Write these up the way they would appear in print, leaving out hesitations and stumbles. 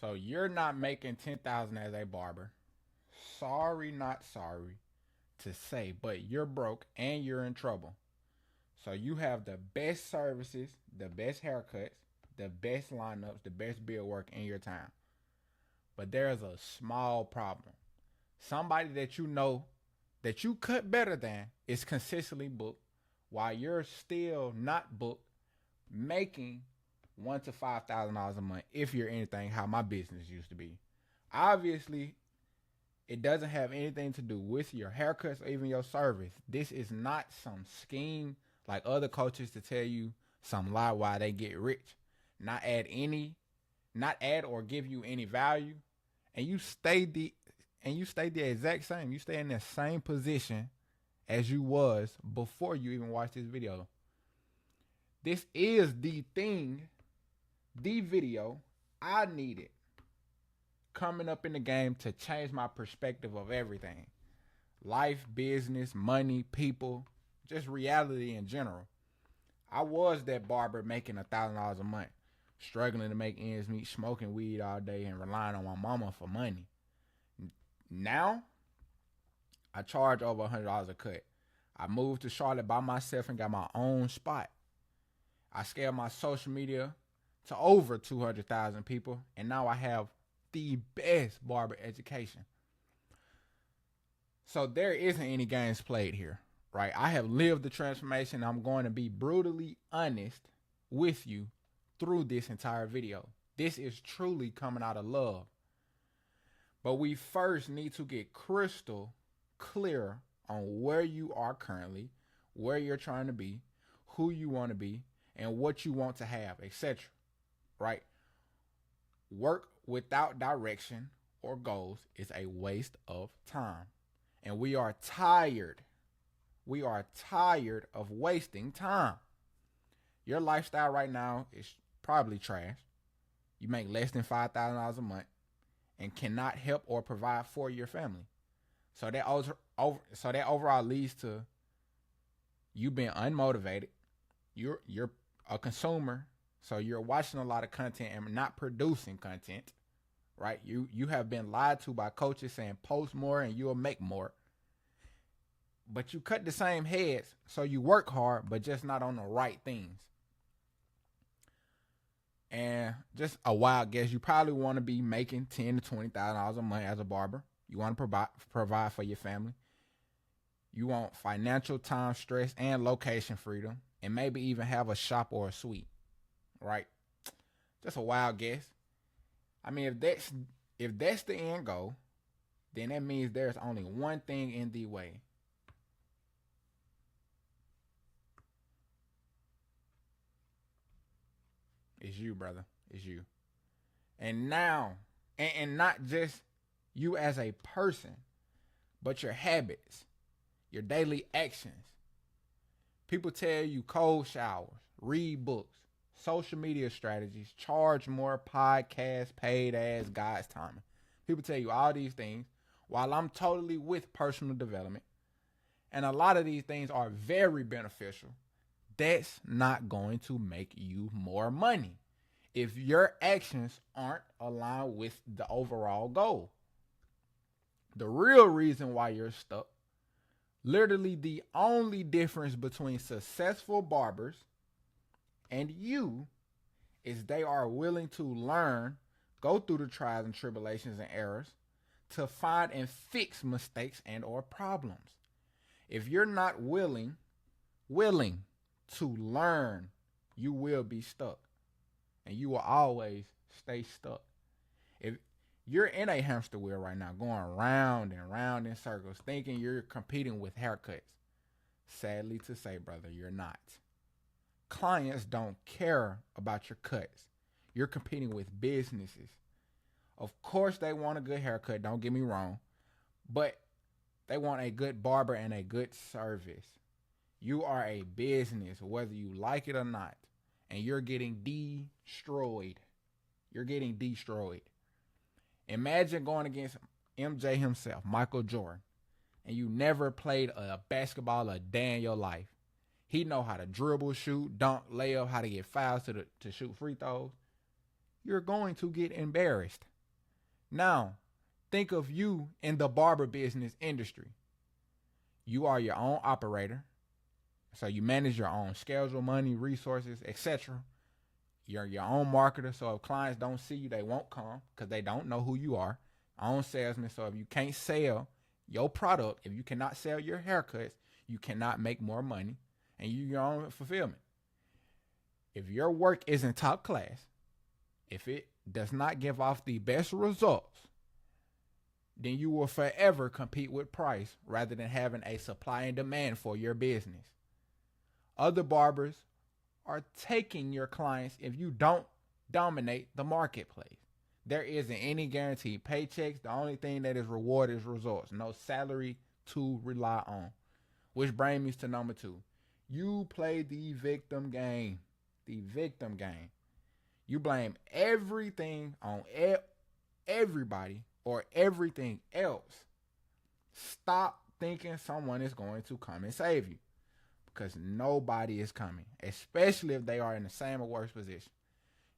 So you're not making 10,000 as a barber. Sorry, not sorry to say, but you're broke and you're in trouble. So you have the best services, the best haircuts, the best lineups, the best bill work in your town. But there's a small problem. Somebody that you know that you cut better than is consistently booked while you're still not booked, making $1,000 to $5,000 a month if you're anything how my business used to be. Obviously, it doesn't have anything to do with your haircuts or even your service. This is not some scheme like other coaches to tell you some lie why they get rich. Not add any, not add or give you any value, and you stay the exact same. You stay in the same position as you was before you even watched this video. This is the thing, the video I needed coming up in the game to change my perspective of everything. Life, business, money, people, just reality in general. I was that barber making $1,000 a month, struggling to make ends meet, smoking weed all day and relying on my mama for money. Now, I charge over $100 a cut. I moved to Charlotte by myself and got my own spot. I scaled my social media to over 200,000 people, and now I have the best barber education. So there isn't any games played here, right? I have lived the transformation. I'm going to be brutally honest with you through this entire video. This is truly coming out of love. But we first need to get crystal clear on where you are currently, where you're trying to be, who you want to be, and what you want to have, etc. Right? Work without direction or goals is a waste of time. And we are tired. We are tired of wasting time. Your lifestyle right now is probably trash. You make less than $5,000 a month and cannot help or provide for your family. So that overall leads to you being unmotivated. You're a consumer, so you're watching a lot of content and not producing content, right? You have been lied to by coaches saying post more and you'll make more. But you cut the same heads, so you work hard, but just not on the right things. And just a wild guess, you probably want to be making $10,000 to $20,000 a month as a barber. You want to provide for your family. You want financial time, stress, and location freedom, and maybe even have a shop or a suite, right? Just a wild guess. I mean, if that's the end goal, then that means there's only one thing in the way. It's you, brother. It's you. And now, and not just you as a person, but your habits, your daily actions. People tell you cold showers, read books, social media strategies, charge more, podcasts, paid ads, God's timing. People tell you all these things while I'm totally with personal development. And a lot of these things are very beneficial. That's not going to make you more money if your actions aren't aligned with the overall goal. The real reason why you're stuck, literally the only difference between successful barbers and you, is they are willing to learn, go through the trials and tribulations and errors to find and fix mistakes and or problems. If you're not willing to learn, you will be stuck. And you will always stay stuck. If you're in a hamster wheel right now, going round and round in circles, thinking you're competing with haircuts, sadly to say, brother, you're not. Clients don't care about your cuts. You're competing with businesses. Of course, they want a good haircut, don't get me wrong, but they want a good barber and a good service. You are a business, whether you like it or not, and you're getting destroyed. You're getting destroyed. Imagine going against MJ himself, Michael Jordan, and you never played a basketball a day in your life. He know how to dribble, shoot, dunk, lay up, how to get fouls to shoot free throws. you're going to get embarrassed. Now, think of you in the barber business industry. You are your own operator. So you manage your own schedule, money, resources, etc. You're your own marketer. So if clients don't see you, they won't come because they don't know who you are. Own salesman. So if you can't sell your product, if you cannot sell your haircuts, you cannot make more money, and you your own fulfillment. If your work isn't top class, if it does not give off the best results, then you will forever compete with price rather than having a supply and demand for your business. Other barbers are taking your clients if you don't dominate the marketplace. There isn't any guaranteed paychecks. The only thing that is rewarded is results. No salary to rely on. Which brings me to number 2. You play the victim game. The victim game. You blame everything on everybody or everything else. Stop thinking someone is going to come and save you, because nobody is coming, especially if they are in the same or worse position.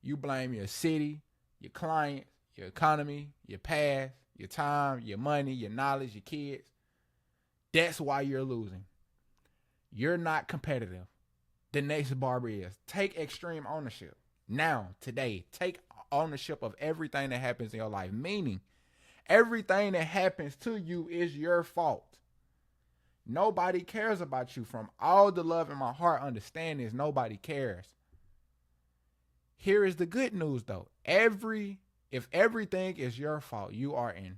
You blame your city, your clients, your economy, your past, your time, your money, your knowledge, your kids. That's why you're losing. You're not competitive. The next barber is. Take extreme ownership. Now, today, take ownership of everything that happens in your life. Meaning, everything that happens to you is your fault. Nobody cares about you. From all the love in my heart, understand this, nobody cares. Here is the good news though. If everything is your fault, you are in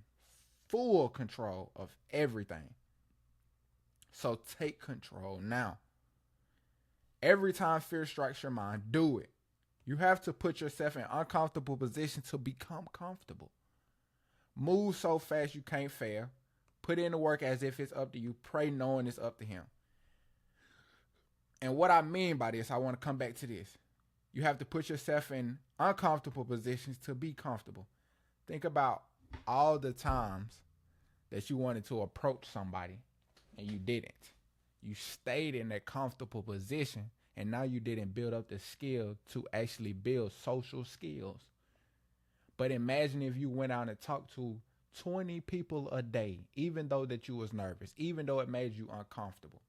full control of everything. So take control now. Every time fear strikes your mind, do it. You have to put yourself in uncomfortable position to become comfortable. Move so fast you can't fail. Put in the work as if it's up to you. Pray knowing it's up to him. And what I mean by this, I want to come back to this. You have to put yourself in uncomfortable positions to be comfortable. Think about all the times that you wanted to approach somebody and you didn't. You stayed in that comfortable position, and now you didn't build up the skill to actually build social skills. But imagine if you went out and talked to 20 people a day, even though that you was nervous, even though it made you uncomfortable,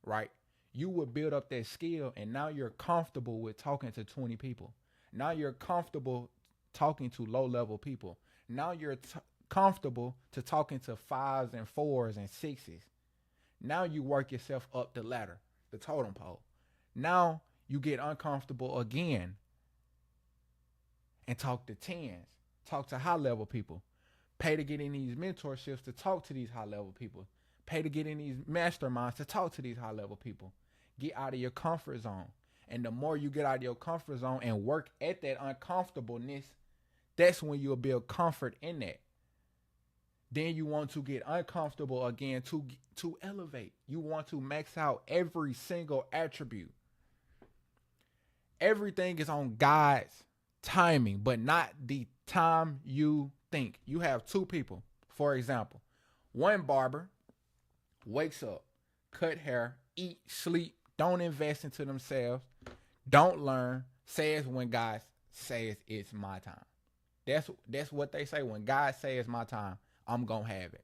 right? You would build up that skill, and now you're comfortable with talking to 20 people. Now you're comfortable talking to low-level people. Now you're comfortable to talking to 5s and 4s and 6s. Now you work yourself up the ladder, the totem pole. Now you get uncomfortable again and talk to 10s, talk to high-level people. Pay to get in these mentorships to talk to these high-level people. Pay to get in these masterminds to talk to these high-level people. Get out of your comfort zone. And the more you get out of your comfort zone and work at that uncomfortableness, that's when you'll build comfort in that. Then you want to get uncomfortable again to elevate. You want to max out every single attribute. Everything is on God's timing, but not the time you think. You have 2 people, for example. One barber wakes up, cut hair, eat, sleep, don't invest into themselves, don't learn, says when God says it's my time. That's what they say. When God says it's my time, I'm going to have it.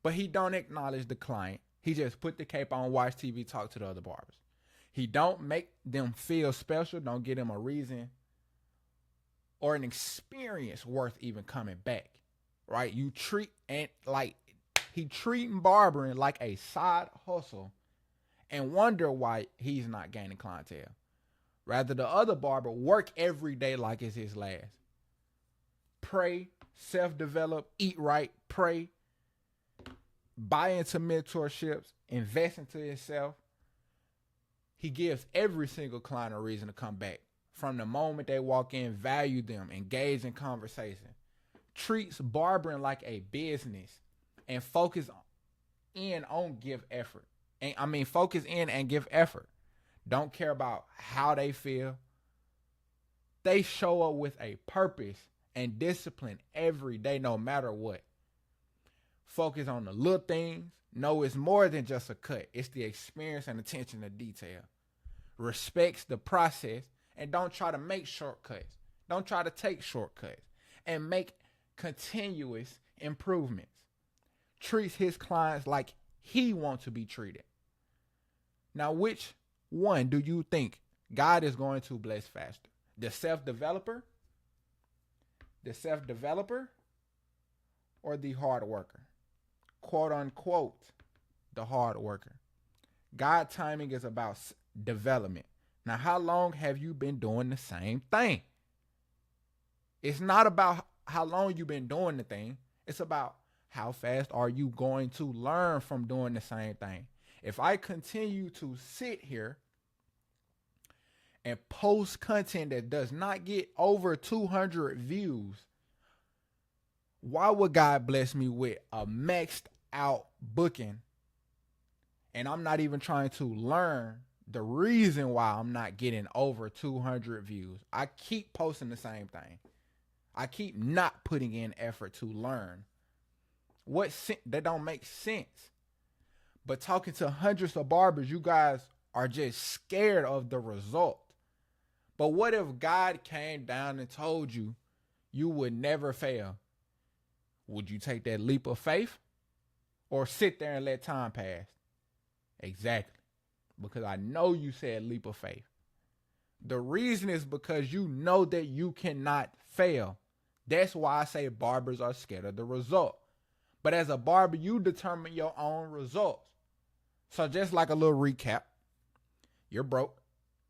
But he don't acknowledge the client. He just put the cape on, watch TV, talk to the other barbers. He don't make them feel special, don't give them a reason or an experience worth even coming back, right? You treat and like he treating barbering like a side hustle and wonder why he's not gaining clientele. Rather, the other barber work every day like it's his last. Pray, self-develop, eat right, pray, buy into mentorships, invest into himself. He gives every single client a reason to come back. From the moment they walk in, value them, engage in conversation. Treats barbering like a business and focus in on give effort. Focus in and give effort. Don't care about how they feel. They show up with a purpose and discipline every day, no matter what. Focus on the little things. No, it's more than just a cut. It's the experience and attention to detail. Respects the process and don't try to make shortcuts. Don't try to take shortcuts and make continuous improvements. Treats his clients like he wants to be treated. Now, which one do you think God is going to bless faster? The self-developer, or the hard worker? Quote unquote, the hard worker. God timing is about development. Now, how long have you been doing the same thing? It's not about how long you've been doing the thing. It's about how fast are you going to learn from doing the same thing. If I continue to sit here and post content that does not get over 200 views, why would God bless me with a maxed out booking? And I'm not even trying to learn the reason why I'm not getting over 200 views. I keep posting the same thing. I keep not putting in effort to learn. That don't make sense. But talking to hundreds of barbers, you guys are just scared of the result. But what if God came down and told you you would never fail? Would you take that leap of faith or sit there and let time pass? Exactly. Because I know you said leap of faith. The reason is because you know that you cannot fail. That's why I say barbers are scared of the result. But as a barber, you determine your own results. So just like a little recap, you're broke.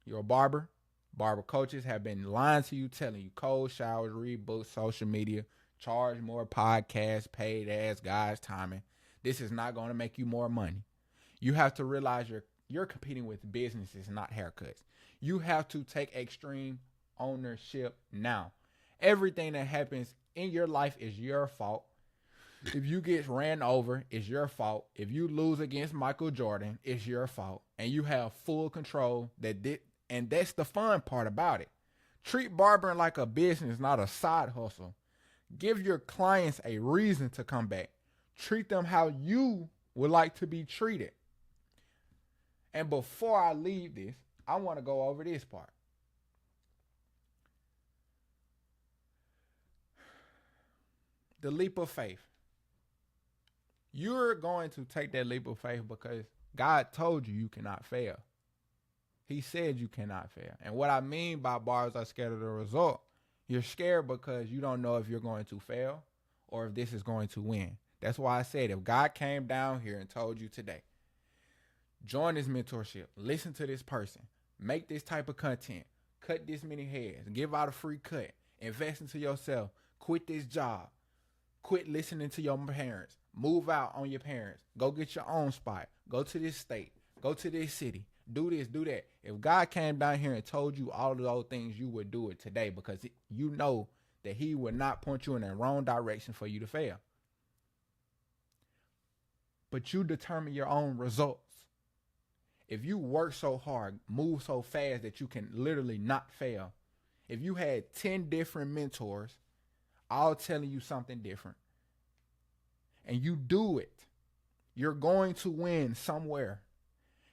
You're a barber. Barber coaches have been lying to you, telling you cold showers, read books, social media, charge more, podcasts, paid ass guys, timing. This is not going to make you more money. You have to realize you're competing with businesses, not haircuts. You have to take extreme ownership now. Everything that happens in your life is your fault. If you get ran over, it's your fault. If you lose against Michael Jordan, it's your fault. And you have full control. And that's the fun part about it. Treat barbering like a business, not a side hustle. Give your clients a reason to come back. Treat them how you would like to be treated. And before I leave this, I want to go over this part. The leap of faith. You're going to take that leap of faith because God told you cannot fail. He said you cannot fail. And what I mean by barbers are scared of the result, you're scared because you don't know if you're going to fail or if this is going to win. That's why I said if God came down here and told you today, join this mentorship, listen to this person, make this type of content, cut this many hairs, give out a free cut, invest into yourself, quit this job, quit listening to your parents, move out on your parents, go get your own spot, go to this state, go to this city, do this, do that. If God came down here and told you all of those things, you would do it today because you know that he would not point you in the wrong direction for you to fail. But you determine your own results. If you work so hard, move so fast that you can literally not fail. If you had 10 different mentors, all telling you something different, and you do it, you're going to win somewhere.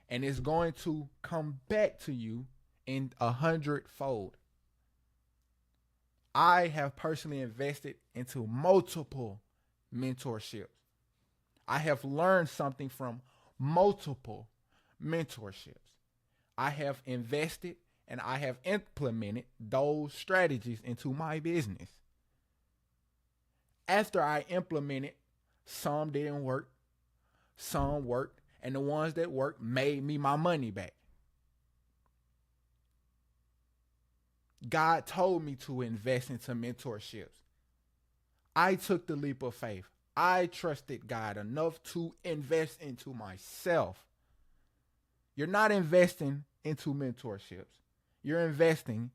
And it's going to come back to you in 100-fold. I have personally invested into multiple mentorships. I have learned something from multiple mentorships. I have invested and I have implemented those strategies into my business. After I implemented, some didn't work, some worked, and the ones that worked made me my money back. God told me to invest into mentorships. I took the leap of faith. I trusted God enough to invest into myself. You're not investing into mentorships. You're investing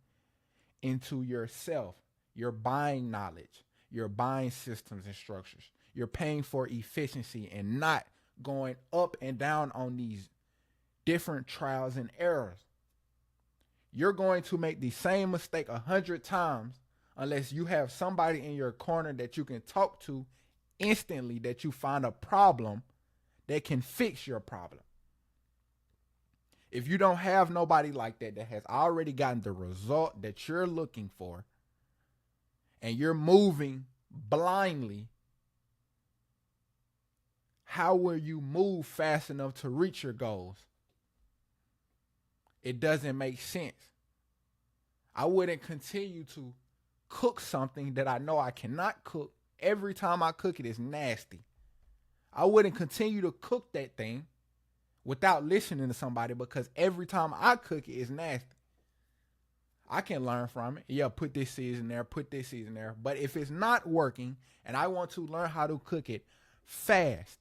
into yourself. You're buying knowledge. You're buying systems and structures. You're paying for efficiency and not going up and down on these different trials and errors. You're going to make the same mistake 100 times unless you have somebody in your corner that you can talk to instantly, that you find a problem that can fix your problem. If you don't have nobody like that has already gotten the result that you're looking for, and you're moving blindly, how will you move fast enough to reach your goals? It doesn't make sense. I wouldn't continue to cook something that I know I cannot cook. Every time I cook it, it's nasty. I wouldn't continue to cook that thing without listening to somebody, because every time I cook it, it's nasty. I can learn from it. Yeah, put this season there, put this season there. But if it's not working and I want to learn how to cook it fast,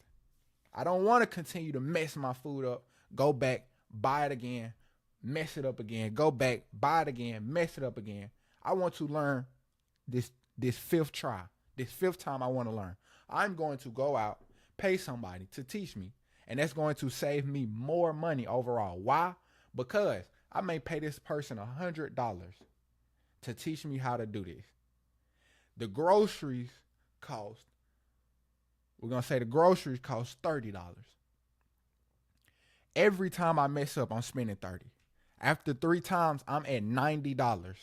I don't want to continue to mess my food up, go back, buy it again, mess it up again, go back, buy it again, mess it up again. I want to learn this fifth try. This fifth time I want to learn. I'm going to go out, pay somebody to teach me, and that's going to save me more money overall. Why? Because I may pay this person $100 to teach me how to do this. The groceries cost, we're going to say the groceries cost $30. Every time I mess up, I'm spending $30. After 3 times, I'm at $90.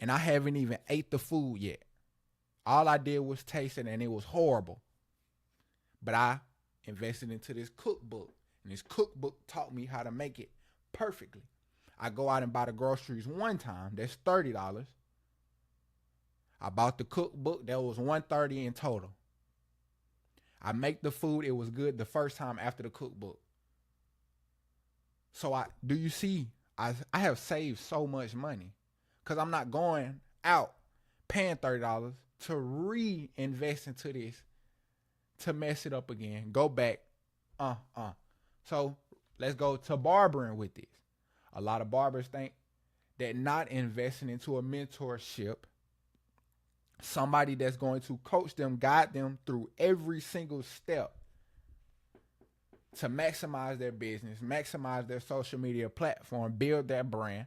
And I haven't even ate the food yet. All I did was taste it, and it was horrible. But I invested into this cookbook, and this cookbook taught me how to make it perfectly. I go out and buy the groceries one time. That's $30. I bought the cookbook. That was $130 in total. I make the food. It was good the first time after the cookbook. So do you see? I have saved so much money because I'm not going out paying $30 to reinvest into this to mess it up again. Go back. So let's go to barbering with this. A lot of barbers think that not investing into a mentorship, somebody that's going to coach them, guide them through every single step to maximize their business, maximize their social media platform, build their brand,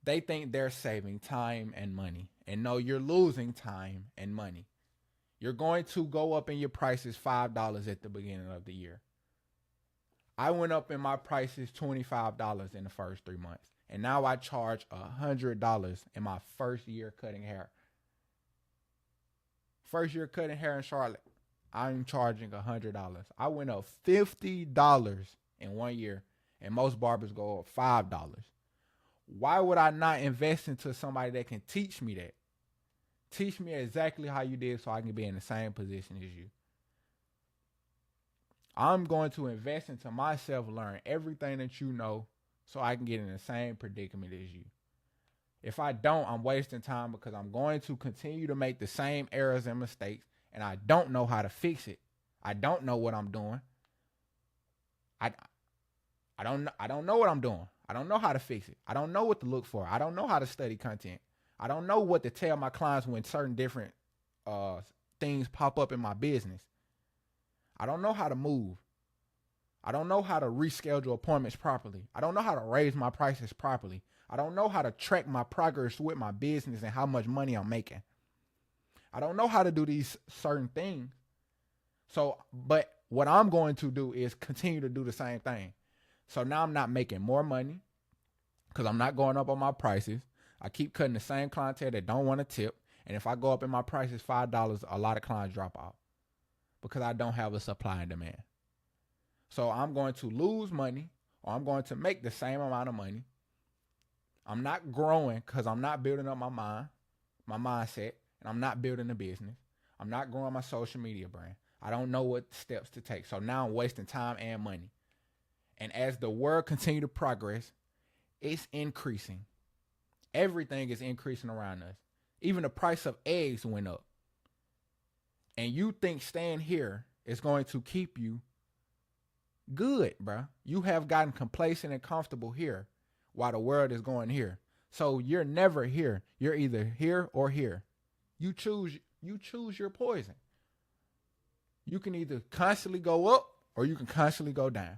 they think they're saving time and money. And no, you're losing time and money. You're going to go up in your prices $5 at the beginning of the year. I went up in my prices $25 in the first 3 months. And now I charge $100 in my first year cutting hair. First year cutting hair in Charlotte, I'm charging $100. I went up $50 in 1 year, and most barbers go up $5. Why would I not invest into somebody that can teach me that? Teach me exactly how you did so I can be in the same position as you. I'm going to invest into myself, learn everything that you know so I can get in the same predicament as you. If I don't, I'm wasting time because I'm going to continue to make the same errors and mistakes, and I don't know how to fix it. I don't know what I'm doing. I don't know what I'm doing. I don't know how to fix it. I don't know what to look for. I don't know how to study content. I don't know what to tell my clients when certain different things pop up in my business. I don't know how to move. I don't know how to reschedule appointments properly. I don't know how to raise my prices properly. I don't know how to track my progress with my business and how much money I'm making. I don't know how to do these certain things. So, but what I'm going to do is continue to do the same thing. So now I'm not making more money because I'm not going up on my prices. I keep cutting the same clientele that don't want to tip. And if I go up in my prices $5, a lot of clients drop off because I don't have a supply and demand. So I'm going to lose money, or I'm going to make the same amount of money. I'm not growing because I'm not building up my mindset, and I'm not building a business. I'm not growing my social media brand. I don't know what steps to take. So now I'm wasting time and money. And as the world continues to progress, it's increasing. Everything is increasing around us. Even the price of eggs went up. And you think staying here is going to keep you good, bro. You have gotten complacent and comfortable here while the world is going here. So you're never here. You're either here or here. You choose your poison. You can either constantly go up or you can constantly go down.